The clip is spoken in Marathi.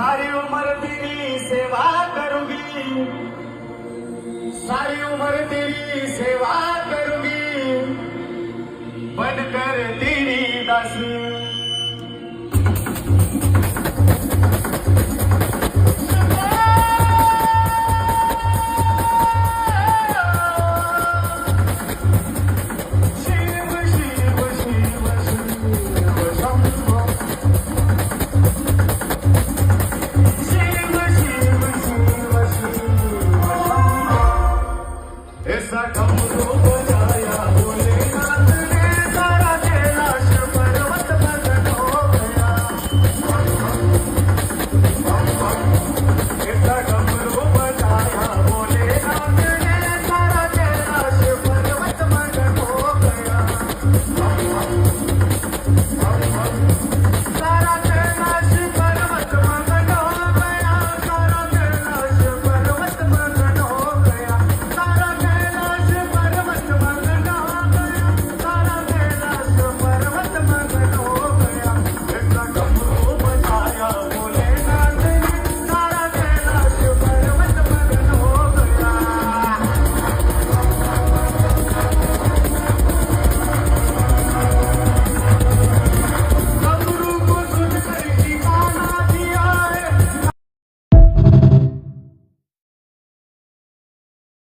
सारी उम्र तेरी सेवा करूंगी, सारी उम्र तेरी सेवा करूंगी, बनकर तेरी दासी। ऐसा डमरू बजाया भोलेनाथ ने, सारा कैलाश पर्वत मगन हो गया। ऐसा डमरू बजाया भोलेनाथ ने, सारा कैलाश पर्वत मगन हो गया। सारा